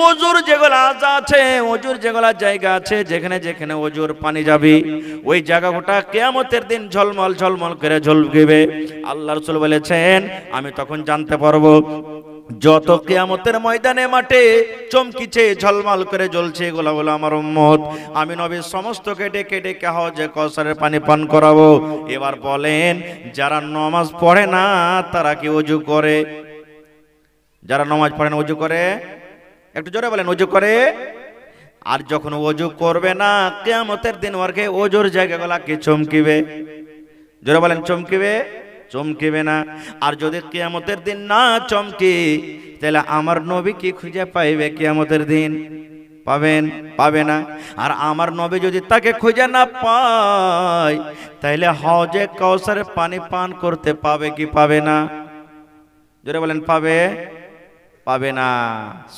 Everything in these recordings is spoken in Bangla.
ওজুর যেগুলো আজা আছে, ওজুর যেগুলো জায়গা আছে, যেখানে যেখানে ওজুর পানি যাবে ওই জায়গাটা কিয়ামতের দিন ঝলমল ঝলমল করে ঝলকিবে। আল্লাহ রাসূল বলেছেন আমি তখন জানতে পারবো যত কিয়ামতের ময়দানে মাঠে চমকিছে ঝলমল করে জ্বলছে এগুলো হলো আমার উম্মত। আমি নবী সমস্তকে ডেকে ডেকে হাউজে কাউসারের পানি পান করাবো। এবার বলেন যারা নামাজ পড়ে না তারা কি ওযু করে? যারা নামাজ পড়ে না ওযু করে? একটু জোরে বলেন ওযু করে। আর যখন ওযু করবে না কিয়ামতের দিন ওরকে ওযুর জায়গাগুলো কি চমকিবে? জোরে বলেন চমকিবে? চমকিবে না। আর যদি কিয়ামতের দিন না চমকে তাহলে আমার নবী কি খুঁজে পাইবে কিয়ামতের দিন? পাবেন? পাবে না। আর আমার নবী যদি তাকে খুঁজে না পায় তাহলে হাউজে কাউসারের পানি পান করতে পাবে কি পাবে না? জোরে বলেন পাবে? পাবে না।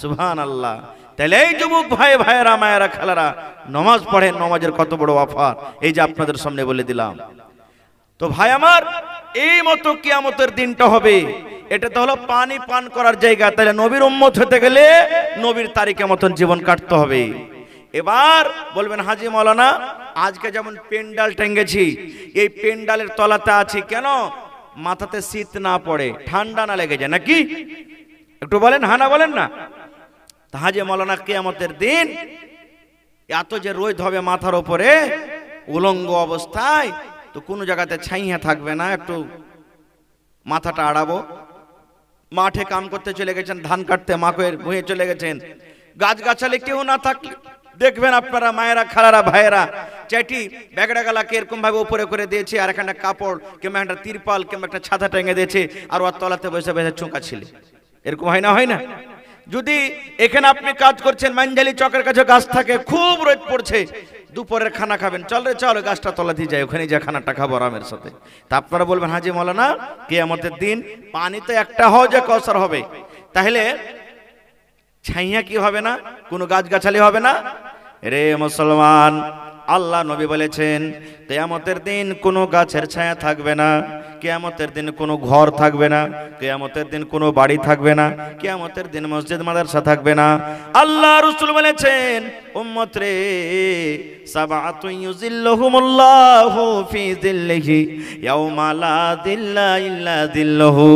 সুবহানাল্লাহ। তাহলে এই যুবক ভাই ভাইয়েরা মায়েরা খালারা নামাজ পড়েন, নামাজের কত বড় অফার এই যে আপনাদের সামনে বলে দিলাম। তো ভাই আমার এই মতো কিয়ামতের দিনটা হবে, এটা তো হলো পানি পান করার জায়গা। তাহলে নবীর উম্মত হতে গেলে নবীর তারিখের মতন জীবন কাটতে হবে। এবার বলবেন হাজি মাওলানা আজকে যেমন পেন্ডাল টেঙ্গেছি, এই পেন্ডালের তলাতে আছি কেন? মাথাতে শীত না পড়ে, ঠান্ডা না লেগে যায় নাকি? একটু বলেন হ্যাঁ না বলেন না? হাজি মাওলানা কিয়ামতের দিন এত যে রোদ হবে মাথার উপরে উলঙ্গ অবস্থায়, তো কোনো জায়গাতে ছাইয়া থাকবে না, একটু মাথাটা আড়াবো। মাঠে কাম করতে চলে গেছেন, ধান কাটতে মাকের ভুঁয়ে চলে গেছেন, গাছগাছালি কেউ না থাকলে দেখবেন আপনারা মায়েরা খালারা ভাইয়েরা চাইটি ব্যাগড়া গালাকে এরকম ভাবে উপরে করে দিয়েছে, আর এখানে কাপড় কিংবা একটা তিরপাল কিংবা একটা ছাতা টেঙে দিয়েছে, আর ওর তলাতে বসে বসে চুঁকা ছিলে। এরকম হয় না? হয় না? যদি এখানে আপনি কাজ করছেন মানজালি চকের কাছে গাছ থাকে, খুব রোদ পড়ছে, দুপুরের খানা খাবেন, চল রে চল গাছটা তলাতে যাই, ওখানে যা খানাটা খাবো আরামের সাথে। তা আপনারা বলবেন হাজি মাওলানা কিয়ামতের দিন পানিতে একটা হাউজে কাউসার হবে, তাহলে ছাইয়া কি হবে না? কোনো গাছগাছালি হবে না? রে মুসলমান, আল্লাহ নবী বলেছেন কিয়ামতের দিন কোনো গাছের ছায়া থাকবে না, কিয়ামতের দিন কোনো ঘর থাকবে না, কিয়ামতের দিন কোনো বাড়ি থাকবে না, কিয়ামতের দিন মসজিদ মাদ্রাসা থাকবে না। আল্লাহ রাসূল বলেছেন উম্মত রে সাবাতুন ইউজিল্লুহুমুল্লাহু ফি যিল্লিহি ইয়াওমা লা যিল্লা ইল্লা যিল্লুহু।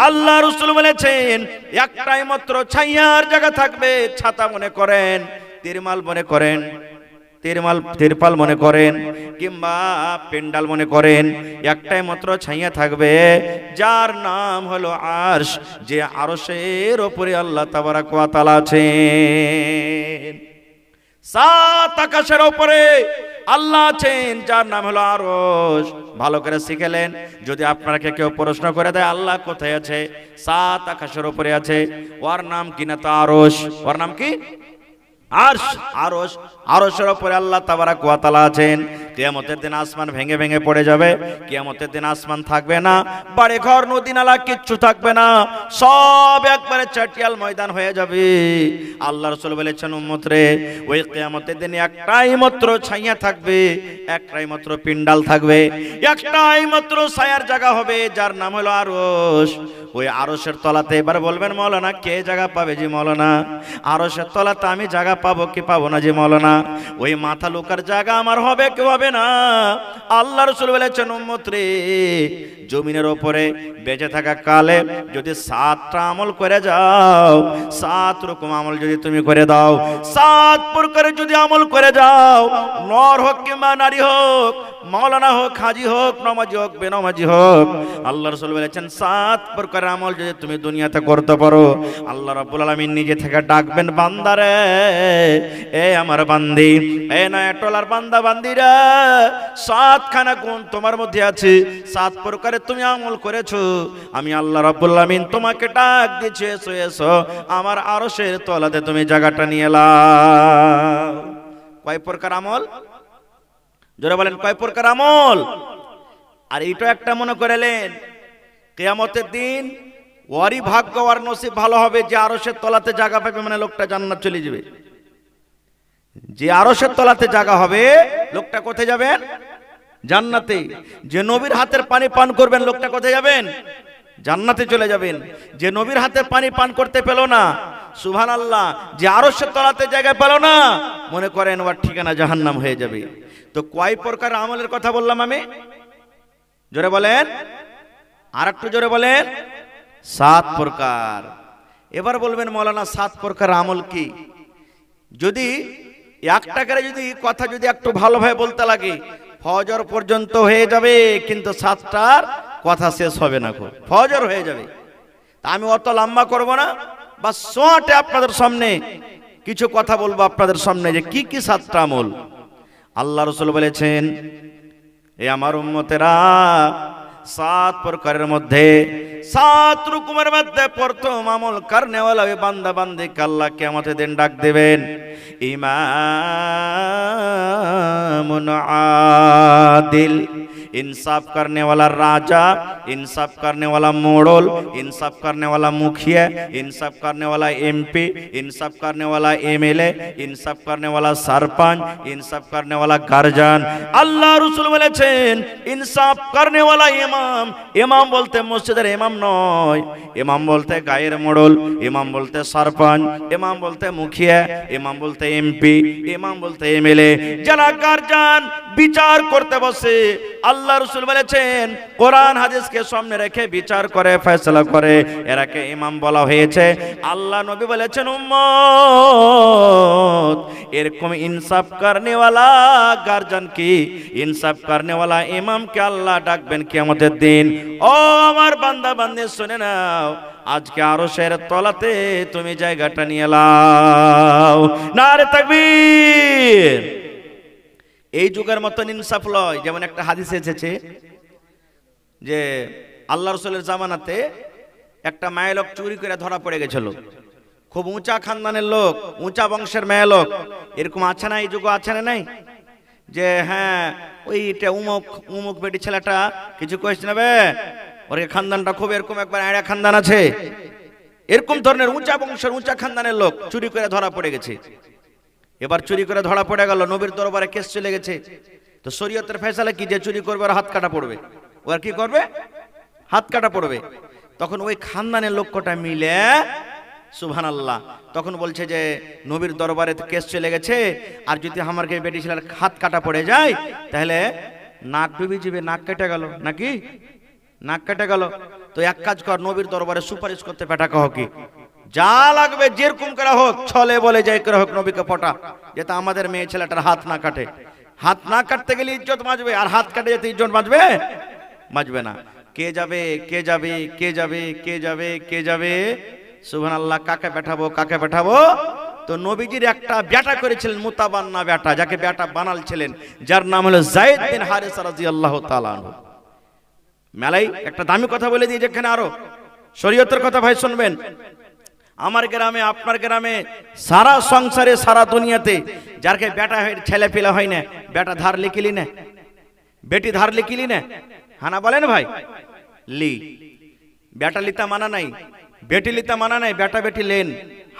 আল্লাহ রাসূল বলেছেন একটাই মাত্র ছায়ার জায়গা থাকবে, ছাতা মনে করেন, তিরমাল মনে করেন, তিরপাল মনে করেন কিংবা পেন্ডাল মনে করেন, একটাই মাত্র ছায়া থাকবে যার নাম হলো আরশ, যে আরশের উপরে আল্লাহ তাবারাক ওয়া তাআলা আছেন। সাত আকাশের উপরে আল্লাহ আছেন যার নাম হলো আরশ। ভালো করে শিখেলেন, যদি আপনাকে কেউ প্রশ্ন করে দেয় আল্লাহ কোথায় আছে, সাত আকাশের উপরে আছে, ওর নাম কি না? তো আরশ। ওর নাম কি? আরশ। আরশ, আরশের উপরে আল্লাহ তাবারাক ওয়া তাআলা আছেন। কিয়ামতের দিন আসমান ভেঙে ভেঙে পড়ে যাবে, কিয়ামতের দিন আসমান থাকবে না, বাড়ি ঘর নদী নালা কিচ্ছু থাকবে না, সব একবারে চাটিয়াল ময়দান হয়ে যাবে। আল্লাহ রাসূল বলেছেন উম্মত রে ওই কিয়ামতের দিন একটাই মাত্র ছায়া থাকবে, একটাই মাত্র পিন্ডাল থাকবে, একটাই মাত্র ছায়ার জায়গা হবে যার নাম হলো আরশ। ওই আরশের তলাতে এবার বলবেন মাওলানা কে জায়গা পাবে? জি মাওলানা আরশের তলাতে আমি জায়গা পাবো কি পাবো না? জি মাওলানা ওই মাথা লুকার জায়গা আমার হবে কি হবে না? আল্লাহ রাসূল বলেছেন উম্মত রে জমিনের উপরে বেঁচে থাকা কালে যদি 7টা আমল করে যাও, 7 রকম আমল যদি তুমি করে দাও, 7 প্রকারের যদি আমল করে যাও, নর হোক কিংবা নারী হোক, মাওলানা হোক, হাজি হোক, নামাজি হোক, বেনামাজি হোক, আল্লাহ রাসূল বলেছেন 7 প্রকারের আমল যদি তুমি দুনিয়াতে করতে পারো, আল্লাহ রাব্বুল আলামিন নিজে থেকে ডাকবেন বান্দারে, এ আমার বান্দি, এ নয়টলার বান্দা বান্দিরা, 7খানা গুণ তোমার মধ্যে আছে, 7 প্রকারের তুমি আমল করেছো, আমি আল্লাহ রাব্বুল আলামিন তোমাকে ডাক দিয়েছি, এসো এসো আমার আরশের তলাতে তুমি জায়গাটা নিয়ে এলাও। কয় প্রকার আমল? জোরে বলেন কয় প্রকার আমল? আর এইটা একটা মনে করেলেন কিয়ামতের দিন ওয়ারি ভাগ্য আর নসিব ভালো হবে যে আরশের তলাতে জায়গা পাবে, মানে লোকটা জান্নাত চলে যাবে। যে আরশের তলাতে জায়গা হবে লোকটা কোথায় যাবেন? জান্নাতে। যে নবীর হাতের পানি পান করবেন লোকটা কোথায় যাবেন? জান্নাতে চলে যাবেন। যে নবীর হাতে পানি পান করতে পেল না, সুবহানাল্লাহ, যে আরশের তলাতে জায়গা পেল না, মনে করেন ওর ঠিকানা জাহান্নাম হয়ে যাবে। তো কয় প্রকার আমলের কথা বললাম আমি? জোরে বলেন, আর একটু জোরে বলেন। 7 প্রকার। এবার বলবেন মৌলানা 7 প্রকার আমল কি? যদি একটা করে যদি কথা যদি একটু ভালোভাবে বলতে লাগে, ফজর পর্যন্ত হয়ে যাবে, কিন্তু 7টার কথা শেষ হবে না, ফজর হয়ে যাবে। তা আমি অত লম্বা করব না, বা শর্টে আপনাদের সামনে কিছু কথা বলবো আপনাদের সামনে, যে কি কি 7টা আমল। আল্লাহ রাসূল বলেছেন, এ আমার উম্মতেরা, 7 প্রকারের মধ্যে 7 রকমের মধ্যে প্রথম আমল করনেওয়ালা ওই বান্দা বান্দিকে আল্লাহ কিয়ামতের দিন ডাক দেবেন, ইমামুন আদিল। इंसाफ करने वाला राजा, इंसाफ करने वाला मोड़ल, इंसाफ करने वाला मुखिया, इंसाफ करने वाला एमपी, इंसाफ करने वाला एमएलए, इंसाफ करने वाला सरपंच, इंसाफ करने वाला गार्जियन। अल्लाह रसूल বলেছেন इंसाफ करने वाला इमाम। इमाम बोलते मस्जिদের इमाम নয়, इमाम बोलते গায়ের মোড়ল, इमाम बोलते सरपंच, इमाम बोलते मुखिया, इमाम बोलते एमपी, इमाम बोलते एमएलए। যারা গার্জিয়ন বিচার করতে বসে, আল্লাহ রাসূল বলেছেন কোরআন হাদিসকে সামনে রেখে বিচার করে, ফয়সালা করে, এরাকে ইমাম বলা হয়েছে। আল্লাহ নবী বলেছেন, উম্মত এরকম ইনসাফ করনে वाला গার্জিয়ান কি, ইনসাফ করনে वाला ইমাম কে আল্লাহ ডাকবেন কিয়ামতের দিন। ও আমার বান্দা বান্দি শুনে নাও, আজকে আরশের তলাতে তুমি জায়গাটা নিয়ে নাও। নারে তাকবীর। এই যুগের মতন ইনসাফ লয়। যেমন একটা হাদিসে এসেছে যে আল্লাহ রাসূলের জামানাতে একটা মেয়ে লোক চুরি করে ধরা পড়ে গেছিল। খুব উঁচা খানদানের লোক, উঁচা বংশের মেয়ে লোক। এরকম আছে না এই যুগে? আছে না নাই? যে হ্যাঁ ওইটা উমুক উমুক বেটি ছেলেটা কিছু কইছ নেবে, ওর খানদানটা খুব এরকম একবার আড়া খানদান আছে। এরকম ধরনের উঁচা বংশের উঁচা খানদানের লোক চুরি করে ধরা পড়ে গেছে। এবার চুরি করে ধরা পড়ে গেল, নবীর দরবারে কেস চলে গেছে। তো শরীয়তের ফয়সালা কি, যে চুরি করবে আর হাত কাটা পড়বে। ও আর কি করবে? হাত কাটা পড়বে। তখন ওই খানদানের লোকটা মিলে, সুবহানাল্লাহ, তখন বলছে যে নবীর দরবারে তো কেস চলে গেছে, আর যদি আমাকে বেটি ছেলের হাত কাটা পড়ে যায় তাহলে নাক ডুবে যাবে, নাক কেটে গেল নাকি, নাক কেটে গেল। তো এক কাজ কর, নবীর দরবারে সুপারিশ করতে পাঠাকা হোক, যা লাগবে যেরকম করা হোক, ছলে বলে যাই করা হোক, নবীকে পটা, যাতে আমাদের মেয়ে ছেলেটার হাত না কাটে। হাত না কাটতে গেলে ইজ্জত বাঁচবে, আর হাত কাটে যেতে ইজ্জত বাঁচবে, বাঁচবে না। কে যাবে, কে যাবে, কে যাবে, কে যাবে, কে যাবে? সুবহানাল্লাহ। কাকে পাঠাবো, কাকে পাঠাবো? তো নবীজির একটা বেটা করেছিলেন, মুতাবান্না বেটা, যাকে বেটা বানালছিলেন, যার নাম হলো যায়েদ বিন হারিসা রাদিয়াল্লাহু তাআলা আনহু। মেলাই একটা দামি কথা বলে দিয়ে, যেখানে আরো শরীয়তের কথা ভাই শুনবেন। আমার গ্রামে, আপনার গ্রামে, সারা সংসারে, সারা দুনিয়াতে যারকে বেটা ছেলে পেলে হয় না, বেটা ধার লিখিলি না, বেটি ধার লিখিলি না, হানা বলেন ভাই, লি। বেটা লিতা মানা নাই, বেটি লিতা মানা নাই, বেটা বেটি লেন,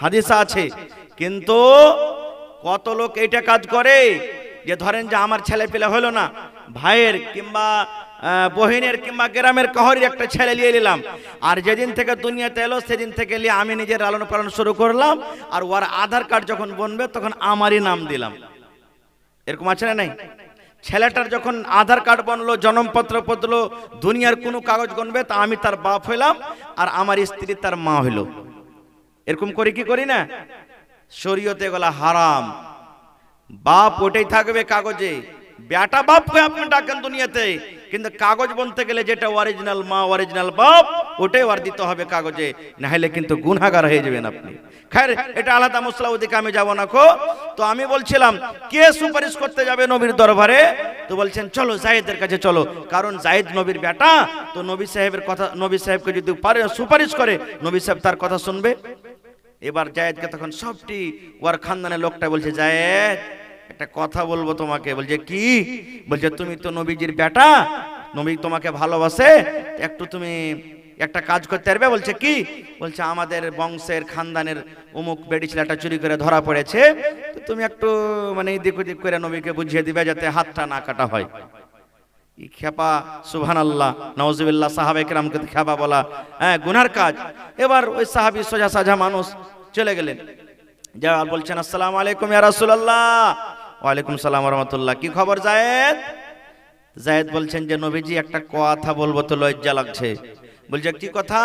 হাদিসা আছে। কিন্তু কত লোক এইটা কাজ করে, যে ধরেন যে আমার ছেলে পেলে হলো না, ভাইয়ের কিংবা বহিনের কিংবা গ্রামের কাহরির একটা ছেলে নিয়ে নিলাম, আর যেদিন থেকে দুনিয়াতে এলো সেদিন থেকে নিয়ে আমি নিজের লালন পালন শুরু করলাম, আর ওর আধার কার্ড যখন বনবে তখন আমারই নাম দিলাম। এরকম আছে না নাই? ছেলেটার যখন আধার কার্ড বনলো, জন্মপত্র পত্র, দুনিয়ার কোনো কাগজ গণবে, তা আমি তার বাপ হইলাম, আর আমার স্ত্রী তার মা হইল। এরকম করি কি করি না? শরীয়তে এগুলা হারাম। বাপ ওটাই থাকবে কাগজে, বেটা বাপকে আপনি ডাকেন দুনিয়াতে, কিন্তু কাগজ বলতে গেলে যেটা অরিজিনাল মা, অরিজিনাল বাপ, ওটাই আর দিতে হবে কাগজে, না হলে কিন্তু গুনাহগার হয়ে যাবেন আপনি। খৈর, এটা আলাদা মশলা, ওদিকে আমি যাব না। তো আমি বলছিলাম, কে সুপারিশ করতে যাবে নবীর দরবারে? তো বলছেন চলো যায়েদের কাছে চলো, কারণ যায়েদ নবীর বেটা। তো নবী সাহেবের কথা, নবী সাহেবকে যদি সুপারিশ করে, নবী সাহেব তার কথা শুনবে। এবার যায়েদকে তখন সবটি ওর খানদানের লোকটা বলছে, যায়েদ একটা কথা বলবো তোমাকে। বলছে কি? বলছে তুমি তো নবীজির বেটা, নবী তোমাকে ভালোবাসে, একটু তুমি একটা কাজ করতে পারবে? বলছে কি? বলছে আমাদের বংশের খানদানের অমুক বেটি ছেলেটা চুরি করে ধরা পড়েছে, তো তুমি একটু মানে এদিক ওদিক করে নবীকে বুঝিয়ে দিবে যাতে হাতটা না কাটা হয়। খেপা, সুবহানাল্লাহ, নাউজুবিল্লাহ, সাহাবায়ে কেরামকে খেপা বলা গুনার কাজ। এবার ওই সাহাবী সোজা সাজা মানুষ চলে গেলেন, যা বলছেন আসসালামু আলাইকুম ইয়া রাসূলুল্লাহ। ওয়ালাইকুম সালাম ওয়া রাহমাতুল্লাহ। কি খবর জায়েদ? জায়েদ বলছেন যে নবীজি একটা কথা বলবো তো লজ্জা লাগছে। বলছে কি কথা?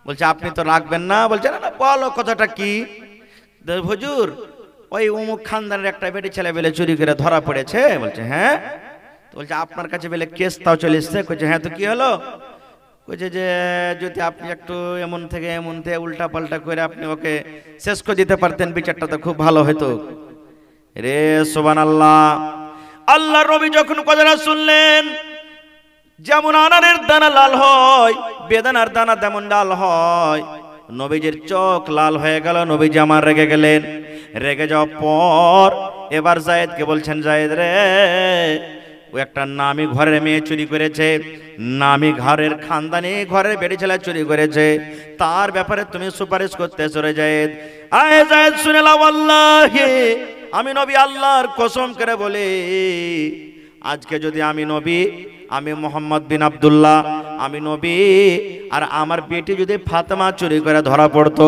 বলছে আপনি তো রাখবেন না। বলছে না না, বলো কথাটা কি? হুজুর ওই অমুক খানদানের একটা বেটি ছেলে বেলে চুরি করে ধরা পড়েছে। বলছে হ্যাঁ। বলছে আপনার কাছে বেলে কেস তাও চলে এসছে। বলছে হ্যাঁ, তো কি হলো? বলছে যে যদি আপনি একটু এমন থেকে উল্টা পাল্টা করে আপনি ওকে শেষ করে দিতে পারতেন, বিচারটা তো খুব ভালো হতো। রে সুবহানাল্লাহ। আল্লাহর নবী যখন কথাটা শুনলেন, যেমন আনারের দানা লাল হয়, বেদানার দানা তেমন লাল হয়, নবীজির চোখ লাল হয়ে গেল। নবীজি আমার রেগে গেলেন। রেগে যাওয়ার পর এবার জায়েদকে বলছেন, জায়েদ রে, ও একটা নামি ঘরের মেয়ে চুরি করেছে, নামি ঘরের খানদানি ঘরের বেটি ছেলে চুরি করেছে, তার ব্যাপারে তুমি সুপারিশ করতে চলে জায়েদ। আয় জায়েদ শুনে লাও, আল্লাহি, আমি নবী আল্লাহর কসম করে বলি, আজকে যদি আমি নবী, আমি মোহাম্মদ বিন আব্দুল্লাহ, আমি নবী, আর আমার বেটি যদি ফাতেমা চুরি করে ধরা পড়তো,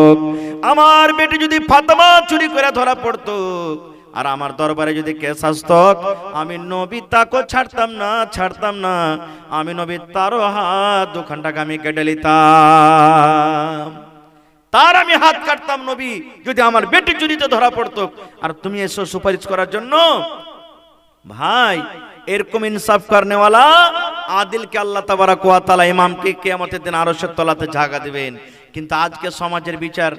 আমার বেটি যদি ফাতেমা চুরি করে ধরা পড়তো, আর আমার দরবারে যদি কেস আসতো, আমি নবী তাকে ছাড়তাম না। আমি নবী তারও হাত দুখানটাকে আমি কেটে নিতাম, তার আমি হাত কাটতাম নবী, যদি আমার বেটি চুরিতে ধরা পড়তো। আর তুমি এসো সুপারিশ করার জন্য? ভাই, এরকম ইনসাফ করনেওয়ালা আদিলকে আল্লাহ তাবারাক ওয়া তাআলা ইমামকে কিয়ামতের দিন আরশের তলাতে জায়গা দিবেন। কিন্তু আজকে সমাজের বিচার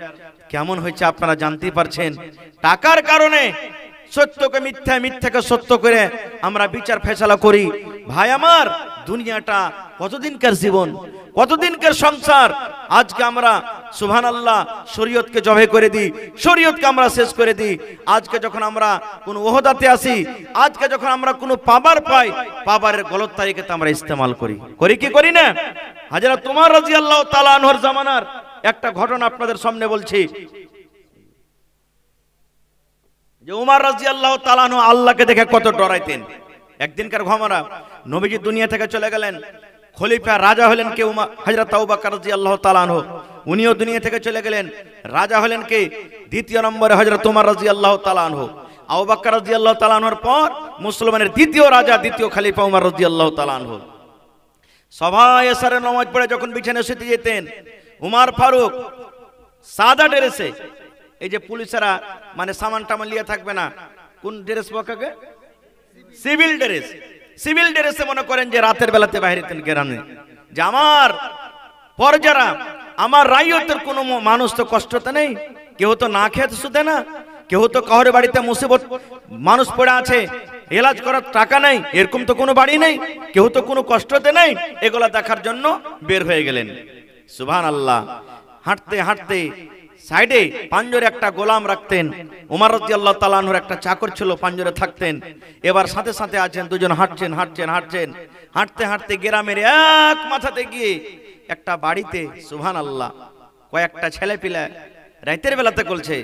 কেমন হয়েছে আপনারা জানতেই পারছেন। টাকার কারণে সত্যকে মিথ্যা, মিথ্যাকে সত্য করে আমরা বিচার ফয়সালা করি। ভাই আমার, দুনিয়াটা কতদিনকার জীবন, কতদিনকার সংসার। আজকে আমরা সুবহানাল্লাহ শরীয়তকে জবাই করে দিই, শরীয়তকে আমরা শেষ করে দিই। আজকে যখন আমরা কোনো ওহদাতে আসি, আজকে যখন আমরা কোনো পাবার পাই, পাবারের গলত তারিখে আমরা ইস্তেমাল করি কি করি না? হযরত উমর রাদিয়াল্লাহু তাআলা আনহুর জামানার একটা ঘটনা আপনাদের সামনে বলছি, যে উমর রাদিয়াল্লাহু তাআলা আনহু আল্লাহকে দেখে কত ডরাইতেন। একদিনকার ঘটনা, নবীজি দুনিয়া থেকে চলে গেলেন, খলিফা রাজা হলেন কে? হযরত আবু বকর রাদিয়াল্লাহু তাআলা আনহু, উনিও দুনিয়া থেকে চলে গেলেন। রাজা হলেন কে? দ্বিতীয় নম্বরে হযরত উমর রাদিয়াল্লাহু তাআলা আনহু। আবু বকর রাদিয়াল্লাহু তাআলা আনহুর পর মুসলমানের দ্বিতীয় রাজা, দ্বিতীয় খলিফা উমর রাদিয়াল্লাহু তাআলা আনহু। সবাই এশারের নামাজ পড়ে যখন বিছানায় শুতে যেতেন, উমর ফারুক সাদা ড্রেসে, এই যে পুলিশেরা মানে সামান টামান লিয়ে থাকবে না, কোন ড্রেস পকাকে? Civil dress. সিভিল ড্রেসে মনে করেন যে রাতের বেলাতে বাইরে হতেন গ্রামে, যে আমার পরজারা, আমার রাইয়তের কোনো মানুষ তো কষ্টতে নেই, কেউ তো না খেতে শুতে না, কেউ তো কাউরে বাড়িতে মুসিবত মানুষ পড়ে আছে, এলাজ করার টাকা নেই, এরকম তো কোনো বাড়ি নেই, কেউ তো কোনো কষ্টতে নেই। এগুলা দেখার জন্য বের হয়ে গেলেন। সুবহানাল্লাহ। হাঁটতে হাঁটতে সাইডে পাঞ্জরে একটা গোলাম রাখতেন। উমর রাদিয়াল্লাহু তাআলা আনহুর একটা চাকর ছিল, পাঞ্জরে থাকতেন। এবার সাথে সাথে আছেন, দুজন হাঁটছেন হাঁটতে হাঁটতে গ্রামের এক মাথাতে গিয়ে একটা বাড়িতে, সুবহানাল্লাহ, কয়েকটা ছেলে পিলা রাতের বেলাতে বলছে,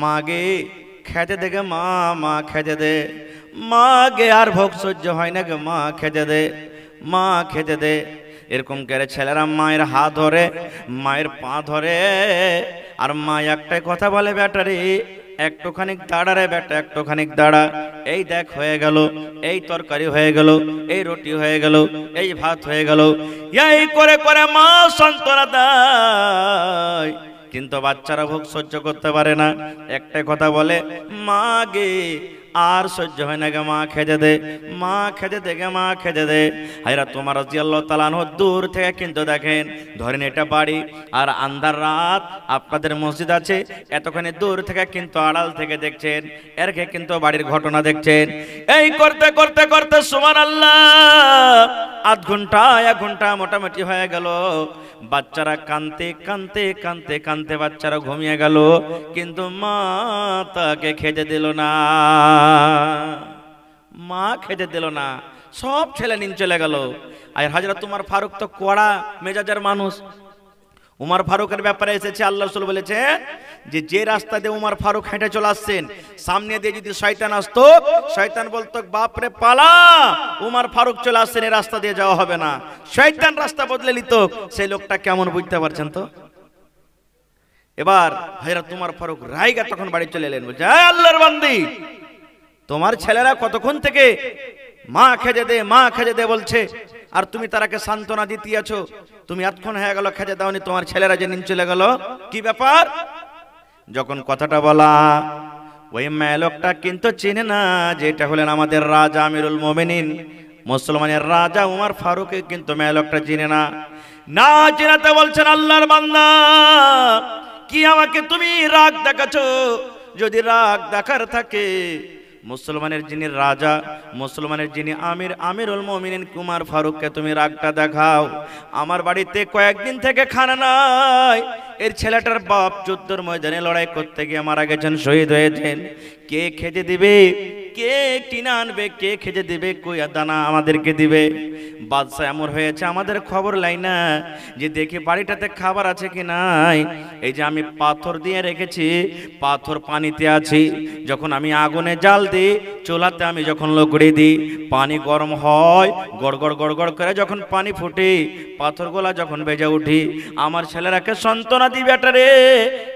মা গে খেতে দে গে, মা খেতে দে, মা গে আর ভোগ সহ্য হয় না গে, মা খেতে দে। এরকম করে ছেলেরা মায়ের হাত ধরে, মায়ের পা ধরে, আর মা একটাই কথা বলে, বেটারে একটুখানি দাঁড়া রে বেটা, একটুখানি দাঁড়া, এই দেখ হয়ে গেল, এই তরকারি হয়ে গেল, এই রুটি হয়ে গেল, এই ভাত হয়ে গেল। এই করে করে মা সান্ত্বনা দেয়, কিন্তু বাচ্চারা ভোগ সহ্য করতে পারে না। একটাই কথা বলে, মা গে আর সহ্য হয় না গে, মা খেতে দে, মা খেতে দে গে, মা খেতে দে। হযরত উমর রাদিয়াল্লাহু তাআলা আনহু দূর থেকে কিন্তু দেখেন, ধরেন এটা বাড়ি আর আন্ধার রাত, আপনাদের মসজিদ আছে, এতখানি দূর থেকে কিন্তু আড়াল থেকে দেখছেন, এরকে কিন্তু বাড়ির ঘটনা দেখছেন। এই করতে করতে করতে সুবহানাল্লাহ আধ ঘন্টা 1 ঘন্টা মোটামুটি হয়ে গেল। বাচ্চারা কানতে বাচ্চারা ঘুমিয়ে গেল, কিন্তু মা তাকে খেতে দিল না, মা খেতে দিল না। সব ছেলে নিন চলে গেল। আর হযরত উমর ফারুক তো কড়া মেজাজের মানুষ, উমর ফারুকের ব্যাপারে এসেছে, আল্লাহ রাসূল বলেছে যে রাস্তা দিয়ে উমর ফারুক হেঁটে চলে আসছেন, সামনে দিয়ে যদি শয়তান আসতো, শয়তান বলতো বাপরে পালা, উমর ফারুক চলে আসছেন, এই রাস্তা দিয়ে যাওয়া হবে না। শয়তান রাস্তা বদলে নিত। সেই লোকটা কেমন বুঝতে পারছেন তো? এবার হযরত উমর ফারুক রাইগা তখন বাড়ি চলে এলেন, বলছে আল্লাহর বান্দি, তোমার ছেলেরা কতক্ষণ থেকে মা খেজে দে মা খেজে দে বলছে, আর তুমি তারাকে সান্ত্বনা দিতে আছো, তুমি এতক্ষণ হয়ে গেল খেজে দাওনি, তোমার ছেলেরা যে নিন চলে গেল, কি ব্যাপার? যখন কথাটা বলা, ওই মেয়ে লোকটা কিন্তু চিনে না যে এটা হলেন আমাদের রাজা আমিরুল মোমিনিন, মুসলমানের রাজা উমর ফারুককে কিন্তু মেয়ে লোকটা চিনে না। না চিনাতে বলছেন আল্লাহর বান্দা, কি আমাকে তুমি রাগ দেখাচ্ছো? যদি রাগ দেখার থাকে, মুসলমানের যিনি রাজা, মুসলমানের যিনি আমিরুল মুমিনিন উমর ফারুককে তুমি রাগটা দেখাও। আমার বাড়িতে কয়েকদিন থেকে খানা নাই, এর ছেলেটার বাপ যুদ্ধের ময়দানে লড়াই করতে গিয়ে মারা গেছেন, শহীদ হয়েছেন। কে খেতে দিবে, কে কিনে আনবে, কে খেতে দিবে, কই দানা আমাদেরকে দিবে? বাদশা এমন হয়েছে আমাদের খবর লাই না, যে দেখি বাড়িটাতে খাবার আছে কি নাই। এই যে আমি পাথর দিয়ে রেখেছি, পাথর পানিতে আছি, যখন আমি আগুনে জাল দিই, চুলাতে আমি যখন লকড়ি দিই, পানি গরম হয়, গড়গড় গড়গড় করে যখন পানি ফুটে, পাথরগুলা যখন বেজে উঠি, আমার ছেলেরাকে সান্ত্বনা দিবে, বেটারে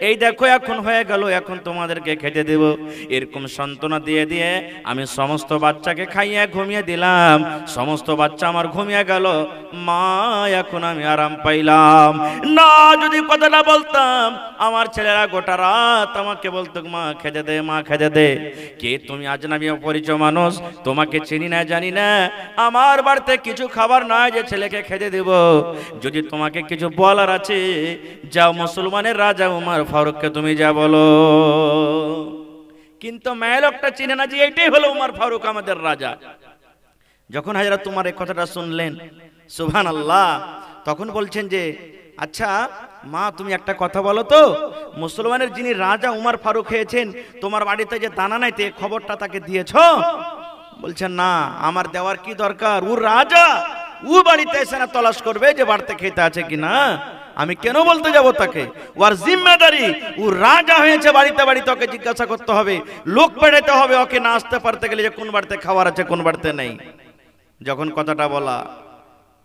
এই দেখো এখন হয়ে গেল, এখন তোমাদেরকে খেতে দেব। এরকম সান্ত্বনা দিয়ে দিয়ে আমি সমস্ত বাচ্চাকে খাইয়ে ঘুমিয়ে দিলাম, সমস্ত বাচ্চা আমার ঘুমিয়ে গেল, মা এখন আমি আরাম পাইলাম। না যদি কথাটা বলতাম, আমার ছেলেরা গোটা রাত আমাকে বলতো মা খেতে দে মা খেতে দে। কে তুমি? আজনবী অপরিচয় মানুষ, তোমাকে চিনি না জানি না, আমার বাড়িতে কিছু খাবার নাই যে ছেলেকে খেতে দেব। যদি তোমাকে কিছু বলার আছে, যাও মুসলমানের রাজা উমর ফারুককে তুমি যা বলো। কিন্তু মেয়ে লোকটা চিনে না যে এটাই হলো উমর ফারুক আমাদের রাজা। যখন হযরত উমর এই কথাটা শুনলেন, সুবহানাল্লাহ, তখন বলছেন যে আচ্ছা মা তুমি একটা কথা বলো তো, মুসলমানের যিনি রাজা উমর ফারুক হয়েছেন, তোমার বাড়িতে যে দানা নাই, তে খবরটা তাকে দিয়েছো? বলছেন না, আমার দেওয়ার কি দরকার, ও রাজা, ও বাড়িতে এসে না তলাশ করবে যে বাড়িতে খেতে আছে কিনা? আমি কেন বলতে যাব তাকে? ওর জিম্মেদারি, ও রাজা হয়েছে, বাড়িতে বাড়িতে ওকে জিজ্ঞাসা করতে হবে, লোক পাঠাতে হবে ওকে না আসতে পারতে গেলে যে কোন বাড়িতে খাবার আছে কোন বাড়িতে নেই। যখন কথাটা বলা,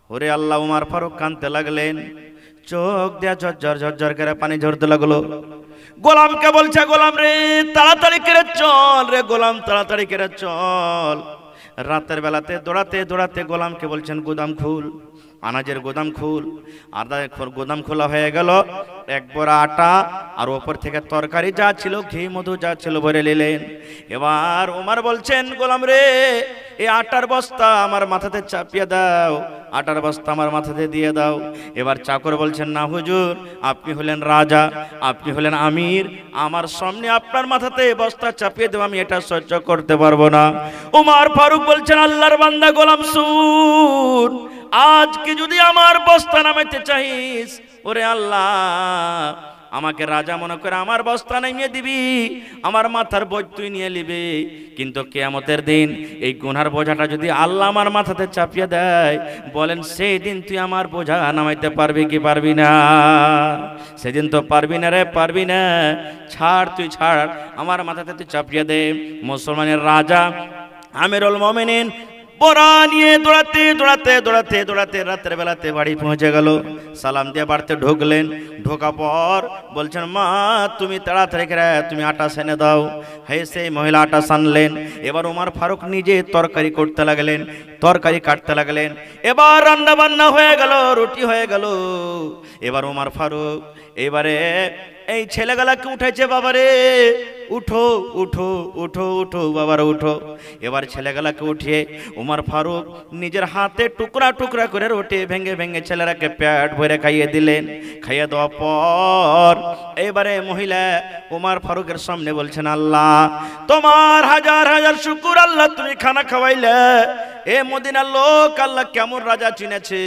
ওরে আল্লাহ, উমর ফারুক কাঁদতে লাগলেন, চোখ দিয়া ঝরঝর ঝরঝর করে পানি ঝরতে লাগলো। গোলামকে বলছে, গোলাম রে তাড়াতাড়ি করে চল রে, গোলাম তাড়াতাড়ি করে চল। রাতের বেলাতে দৌড়াতে দৌড়াতে গোলামকে বলছেন গোদাম খুল, আনাজের গোদাম খুল। আর গোদাম খোলা হয়ে গেল, এক বড়া আটা আর ওপর থেকে তরকারি যা ছিল, ঘি মধু যা ছিল ভরে নিলেন। এবার উমর বলছেন, গোলাম রে এই আটার বস্তা আমার মাথাতে চাপিয়ে দাও, আটার বস্তা আমার মাথাতে দিয়ে দাও। এবার চাকর বলছেন, না হুজুর, আপনি হলেন রাজা, আপনি হলেন আমির, আমার সামনে আপনার মাথাতে বস্তা চাপিয়ে দেব, আমি এটা সহ্য করতে পারবো না। উমর ফারুক বলছেন, আল্লাহর বান্দা গোলাম শুন, আজকে যদি আমার বস্তা নামাইতে চাইস, ওরে আল্লাহ আমাকে রাজা মনে করে আমার বস্তা নামিয়ে দিবি, আমার মাথার বোঝ তুই নিয়ে নিবি। কিন্তু কিয়ামতের দিন এই গুনার বোঝাটা যদি আল্লাহ আমার মাথাতে চাপিয়ে দেয়, বলেন সেই দিন তুই আমার বোঝা নামাইতে পারবি কি পারবি না? সেদিন তো পারবি না রে, পারবি না। ছাড়, তুই ছাড়, আমার মাথাতে তুই চাপিয়ে দে। মুসলমানের রাজা আমিরুল মুমিনিন বড়া নিয়ে দৌড়াতে দৌড়াতে দৌড়াতে দৌড়াতে রাতের বেলাতে বাড়ি পৌঁছে গেল। সালাম দিয়ে বাড়িতে ঢুকলেন, ঢোকা পর বলছেন, মা তুমি তাড়াতাড়ি করে তুমি আটা সেনে দাও। হ্যাঁ, সেই মহিলা আটা সানলেন। এবার উমর ফারুক নিজে তরকারি করতে লাগলেন, তরকারি কাটতে লাগলেন। এবার রান্না বান্না হয়ে গেল, রুটি হয়ে গেল। এবার উমর ফারুক এবারে এই ছেলেগুলাকে উঠেছে, বাবারে উঠো উঠো উঠো উঠো বাবারা উঠো। এবার ছেলেগুলাকে উঠিয়ে উমর ফারুক নিজের হাতে টুকরা টুকরা করে রুটি ভেঙে ভেঙে ছেলেরাকে পেট ভরে খাইয়ে দিলেন। খাইয়ে দেওয়ার পর এবারে মহিলা উমর ফারুকের সামনে বলছেন, আল্লাহ তোমার হাজার হাজার শুকর, আল্লাহ তুমি খানা খাওয়াইলে। এ মদিনার লোক আল্লাহ কেমন রাজা চিনেছে।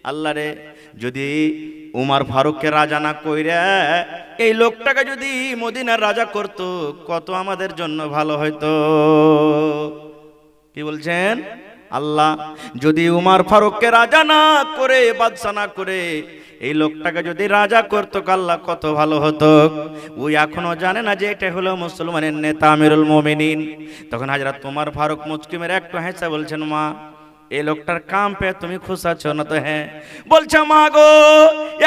আল্লাহ রে, যদি উমর ফারুককে রাজা না কইরা এই লোকটাকে যদি মদিনার রাজা করত, কত আমাদের জন্য ভালো হইতো। কি বলছেন? আল্লাহ যদি উমর ফারুককে রাজা না করে, বাদশা না করে এই লোকটাকে যদি রাজা করতো আল্লাহ কত ভালো হতো। ওই এখনো জানে না যে এটা হলো মুসলমানের নেতা আমিরুল মুমিনিন। তখন হযরত ওমর ফারুক মুচকি মেরে একটু হেসে বলছেন, মা এই লোকটার কাম পে তুমি খুশ আছো না? তো হ্যাঁ। বলছে, মা গো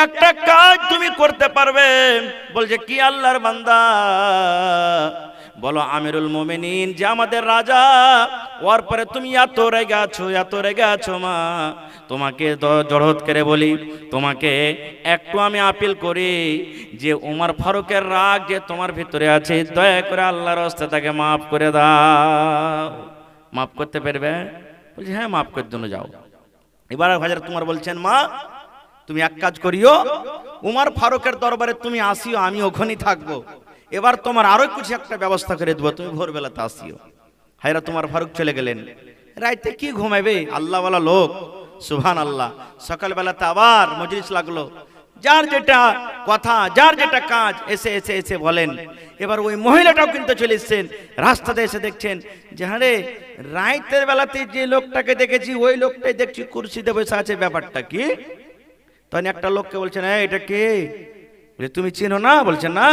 একটা কাজ তুমি করতে পারবে? বলছে, কি? আল্লাহর বান্দা বলো। আমিরুল মুমিনিন যে আমাদের রাজা, ওর পরে তুমি এত রেগে আছো মা। তোমাকে জড়হত করে বলি, তোমাকে একটু আমি আপিল করি যে ওমর ফারুকের রাগ যে তোমার ভিতরে আছে, দয়া করে আল্লাহর রাস্তায় তাকে মাফ করে দাও। মাফ করতে পারবে? বলছি, হ্যাঁ মাফ করে জন্য যাও। এবার হযরত ওমর বলছেন, মা তুমি এক কাজ করিও, ওমর ফারুকের দরবারে তুমি আসিও, আমি ওখানেই থাকবো। এবার তোমার আরো কিছু একটা ব্যবস্থা করে দেবো, তুমি ভোরবেলাতে আসিও। হযরত ওমর ফারুক চলে গেলেন। রাইতে কি ঘুমাবে আল্লাহওয়ালা লোক, সুবহানাল্লাহ। সকালবেলাতে আবার মজলিস লাগলো, যার যেটা কথা, যার যেটা কাজ এসে বলেন। এবার ওই মহিলাটাও কিন্তু চলে এসছেন। রাস্তাতে এসে দেখছেন যে আরে রাইতের বেলাতে যে লোকটাকে দেখেছি ওই লোকটাই দেখছি কুরসিতে বসে আছে, ব্যাপারটা কি? তখন একটা লোককে বলছেন, এটা কে? বলে, তুমি চিনো না? বলছে, না।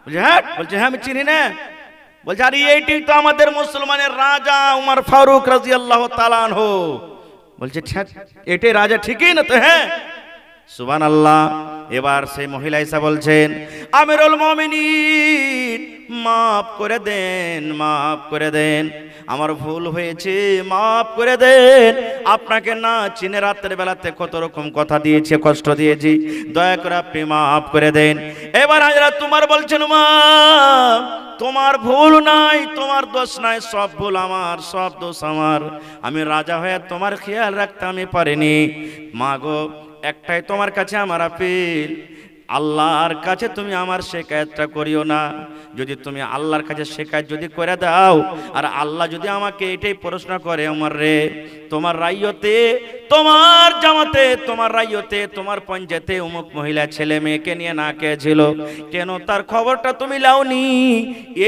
বলছে, হ্যাঁ। বলছে, হ্যাঁ আমি চিনি না। বলছে, আরে এইটাই তো আমাদের মুসলমানের রাজা উমর ফারুক রাদিয়াল্লাহু তাআলা আনহু। বলছে, এটাই রাজা ঠিকই না? তো হ্যাঁ। সুবহানাল্লাহ। এবার সেই মহিলা এসে বলছেন, আমিরুল মুমিনিন মাফ করে দেন, মাফ করে দেন, আমার ভুল হয়েছে, মাফ করে দেন। আপনাকে না চিনে রাতের বেলাতে কত রকম কথা দিয়েছি, কষ্ট দিয়েছি, দয়া করে আপনি মাফ করে দেন। এবার হযরত ওমর বলছেন, মা তোমার ভুল নাই, তোমার দোষ নাই, সব ভুল আমার, সব দোষ আমার। আমি রাজা হয়ে তোমার খেয়াল রাখতে আমি পারিনি। মা গো একটাই তোমার কাছে আমার আপিল, আল্লাহর কাছে তুমি আমার শিকায়তটা করিও না। যদি তুমি আল্লাহর কাছে শিকায়ত যদি করে দাও, আর আল্লাহ যদি আমাকে এটাই প্রশ্ন করে, ওমর রে তোমার রাইয়তে, তোমার জামাতে, তোমার রাইয়তে, তোমার পঞ্চায়েতে অমুক মহিলা ছেলে মেয়েকে নিয়ে না খেয়েছিল, কেন তার খবরটা তুমি লাওনি?